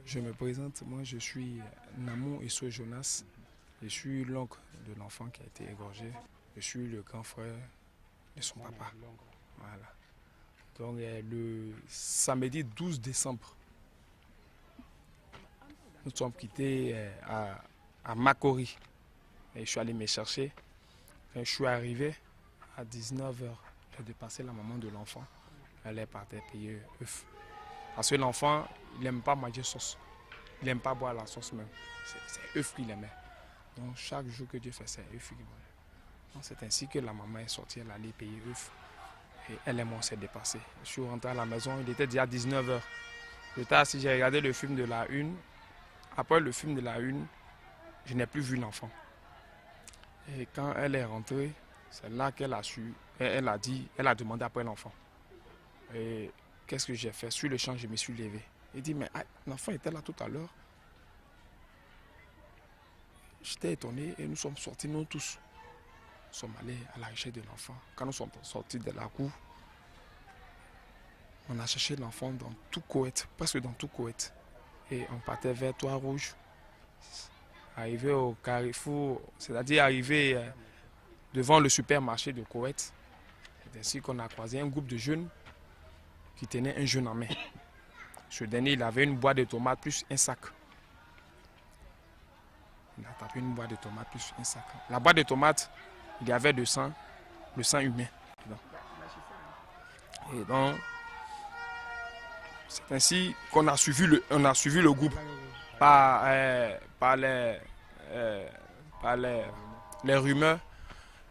Je me présente, moi je suis Namou Isso Jonas. Je suis l'oncle de l'enfant qui a été égorgé. Je suis le grand frère de son papa. Voilà. Donc le samedi 12 décembre, nous sommes quittés à Makori. Et je suis allé me chercher. Quand je suis arrivé à 19 h, j'ai dépassé la maman de l'enfant. Elle est partie payer œuf. Parce que l'enfant, il n'aime pas manger sauce. Il n'aime pas boire la sauce même. C'est œuf qu'il aimait. Donc chaque jour que Dieu fait, c'est œuf qu'il mange. Donc c'est ainsi que la maman est sortie, elle allait payer œuf. Et elle et moi, on s'est dépassé. Je suis rentré à la maison, il était déjà 19 h. J'étais assis, j'ai regardé le film de la une. Après le film de la une, je n'ai plus vu l'enfant. Et quand elle est rentrée, c'est là qu'elle a su, elle a dit, elle a demandé après l'enfant. Et qu'est-ce que j'ai fait? Sur le champ, je me suis levé. Il dit, mais l'enfant était là tout à l'heure. J'étais étonné et nous sommes sortis, nous tous. Nous sommes allés à la recherche de l'enfant. Quand nous sommes sortis de la cour, on a cherché l'enfant dans tout Koweït, presque dans tout Koweït. Et on partait vers Toit-Rouge, arrivé au carrefour, c'est-à-dire arrivé devant le supermarché de Koweït. C'est ainsi qu'on a croisé un groupe de jeunes qui tenaient un jeune en main. Ce dernier, il avait une boîte de tomates plus un sac. Il a tapé une boîte de tomates plus un sac. La boîte de tomates, il y avait du sang, le sang humain. Et donc, c'est ainsi qu'on a suivi le groupe par les rumeurs.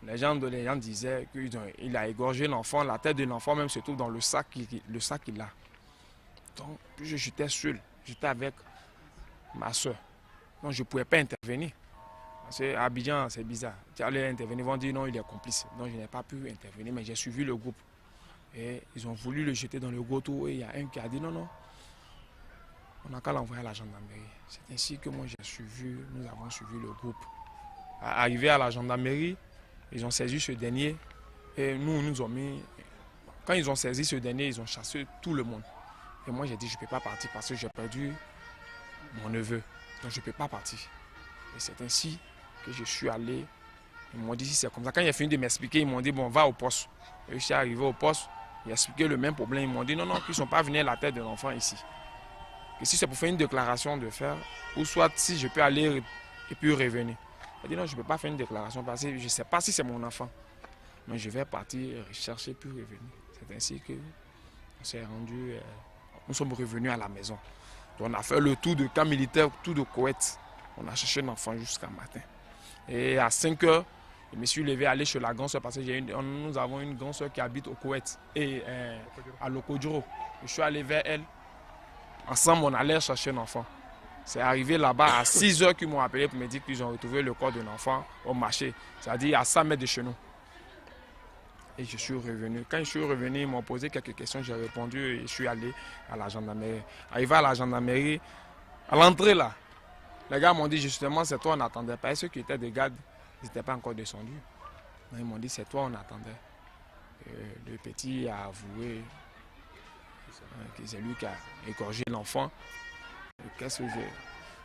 Les gens disaient qu'il a égorgé l'enfant, la tête de l'enfant même se trouve dans le sac qu'il a. Donc, j'étais seul, j'étais avec ma soeur. Donc, je ne pouvais pas intervenir. Parce qu'à Abidjan, c'est bizarre. Tu allais intervenir, ils vont dire non, il est complice. Donc, je n'ai pas pu intervenir, mais j'ai suivi le groupe. Et ils ont voulu le jeter dans le goto et il y a un qui a dit non, on n'a qu'à l'envoyer à la gendarmerie. C'est ainsi que moi nous avons suivi le groupe. Arrivé à la gendarmerie, ils ont saisi ce dernier et nous ont mis. Quand ils ont saisi ce dernier, ils ont chassé tout le monde. Et moi j'ai dit je ne peux pas partir parce que j'ai perdu mon neveu. Donc je ne peux pas partir. Et c'est ainsi que je suis allé. Ils m'ont dit si c'est comme ça. Quand il a fini de m'expliquer, ils m'ont dit bon, va au poste. Et je suis arrivé au poste. J'ai expliqué le même problème. Ils m'ont dit non, qu'ils ne sont pas venus à la tête de l'enfant ici. Que si c'est pour faire une déclaration de faire, ou soit si je peux aller et puis revenir. J'ai dit non, je ne peux pas faire une déclaration parce que je ne sais pas si c'est mon enfant. Mais je vais partir rechercher puis revenir. C'est ainsi que nous sommes revenus à la maison. Donc on a fait le tour de camp militaire, tout de Koweït. On a cherché l'enfant jusqu'à matin. Et à 5 h, je me suis levé aller chez la grande soeur parce que nous avons une grande soeur qui habite au Koweït et à Lokodjoro. Je suis allé vers elle. Ensemble, on allait chercher l'enfant. C'est arrivé là-bas à 6 h qu'ils m'ont appelé pour me dire qu'ils ont retrouvé le corps de l'enfant au marché, c'est-à-dire à 100 mètres de chez nous. Et je suis revenu. Quand je suis revenu, ils m'ont posé quelques questions, j'ai répondu et je suis allé à la gendarmerie. Arrivé à la gendarmerie, à l'entrée là, les gars m'ont dit justement c'est toi on attendait. Parce que ceux qui étaient des gardes, ils n'étaient pas encore descendus. Ils m'ont dit c'est toi on attendait. Le petit a avoué que c'est lui qui a égorgé l'enfant. Qu'est-ce que j'ai?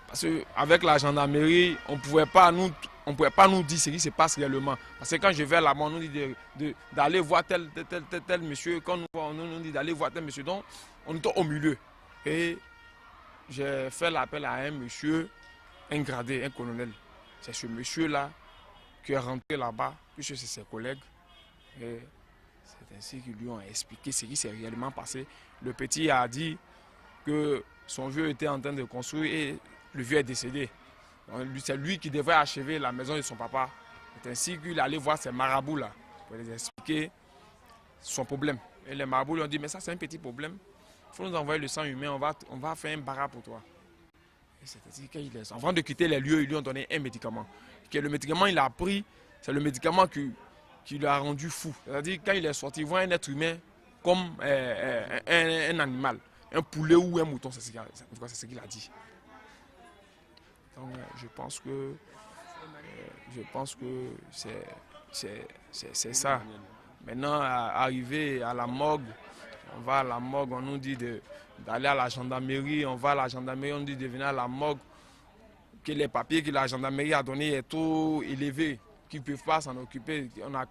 Parce qu'avec la gendarmerie, on ne pouvait pas nous dire ce qui se passe réellement. Parce que quand je vais là-bas, on nous dit d'aller voir tel monsieur. Quand on nous dit d'aller voir tel monsieur, donc on est au milieu. Et j'ai fait l'appel à un monsieur, un gradé, un colonel. C'est ce monsieur-là qui est rentré là-bas, puisque c'est ses collègues. Et c'est ainsi qu'ils lui ont expliqué ce qui s'est réellement passé. Le petit a dit que son vieux était en train de construire et le vieux est décédé. C'est lui qui devrait achever la maison de son papa. C'est ainsi qu'il allait voir ces marabouts là pour les expliquer son problème. Et les marabouts lui ont dit mais ça c'est un petit problème. Il faut nous envoyer le sang humain, on va faire un barrage pour toi. Et c'est ainsi avant de quitter les lieux, ils lui ont donné un médicament. Et le médicament il a pris, c'est le médicament qui lui a rendu fou. C'est-à-dire quand il est sorti, il voit un être humain comme un animal. Un poulet ou un mouton, c'est ce qu'il a dit. Donc je pense que c'est ça. Maintenant, arrivé à la morgue, on va à la morgue, on nous dit d'aller à la gendarmerie. On va à la gendarmerie, on dit de venir à la morgue, que les papiers que la gendarmerie a donnés est trop élevé, qu'ils ne peuvent pas s'en occuper. On a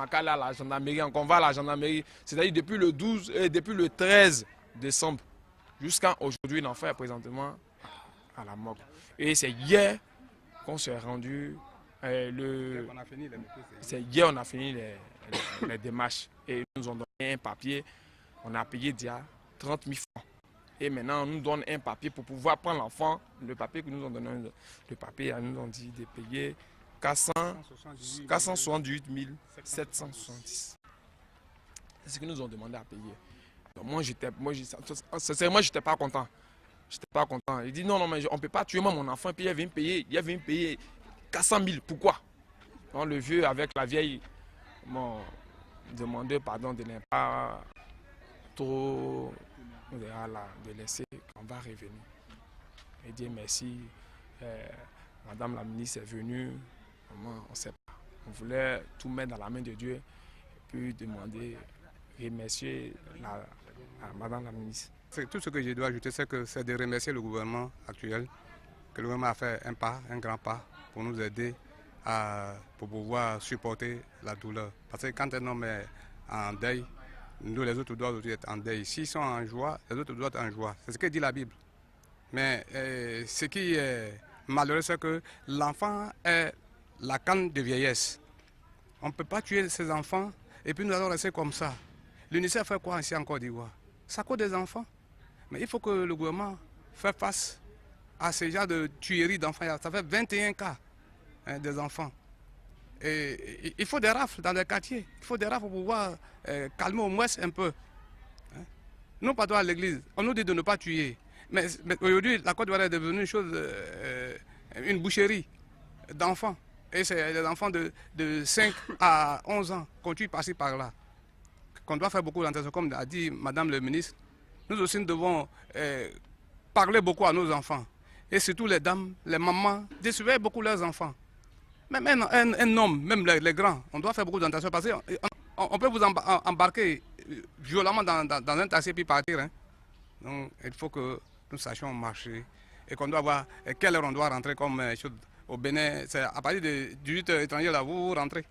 qu'à aller à la gendarmerie, on va à la gendarmerie. C'est-à-dire depuis le 12, depuis le 13 décembre jusqu'à aujourd'hui, l'enfant est présentement à la morgue. Et c'est hier qu'on s'est rendu. C'est hier on a fini les démarches. Et ils nous ont donné un papier. On a payé déjà 30 000 francs. Et maintenant, on nous donne un papier pour pouvoir prendre l'enfant. Le papier que nous ont donné, le papier, ils nous ont dit de payer 468 770. C'est ce qu'ils nous ont demandé à payer. Donc sincèrement, je n'étais pas content. J'étais pas content. Il dit non, non, mais on ne peut pas tuer moi, mon enfant. Et puis il vient me payer 400 000. Pourquoi? Donc, le vieux avec la vieille m'ont demandé pardon de ne pas trop de laisser, on va revenir. Et dire merci. Madame la ministre est venue. On ne sait pas. On voulait tout mettre dans la main de Dieu. Et puis demander, remercier Madame la ministre. Tout ce que je dois ajouter, c'est de remercier le gouvernement actuel, que le gouvernement a fait un grand pas pour nous aider pour pouvoir supporter la douleur. Parce que quand un homme est en deuil, nous les autres doivent aussi être en deuil. S'ils sont en joie, les autres doivent être en joie. C'est ce que dit la Bible. Mais ce qui est malheureux, c'est que l'enfant est la canne de vieillesse. On ne peut pas tuer ses enfants et puis nous allons rester comme ça. L'UNICEF fait quoi ici en Côte d'Ivoire? Ça coûte des enfants. Mais il faut que le gouvernement fasse face à ce genre de tuerie d'enfants. Ça fait 21 cas des enfants. Et il faut des rafles dans les quartiers. Il faut des rafles pour pouvoir calmer au moins un peu. Nous partons à l'église. On nous dit de ne pas tuer. Mais aujourd'hui, la Côte d'Ivoire est devenue une boucherie d'enfants. Et c'est des enfants de 5 à 11 ans qu'on tue par-ci par-là. Qu'on doit faire beaucoup d'attention, comme a dit Madame le ministre. Nous aussi, nous devons parler beaucoup à nos enfants. Et surtout les dames, les mamans, de surveiller beaucoup leurs enfants. Même un homme, même les grands, on doit faire beaucoup d'attention parce qu'on peut vous embarquer violemment dans un taxi et puis partir. Hein. Donc il faut que nous sachions marcher et qu'on doit voir quelle heure on doit rentrer comme au Bénin. C'est à partir de 18 h étrangers là, vous rentrez.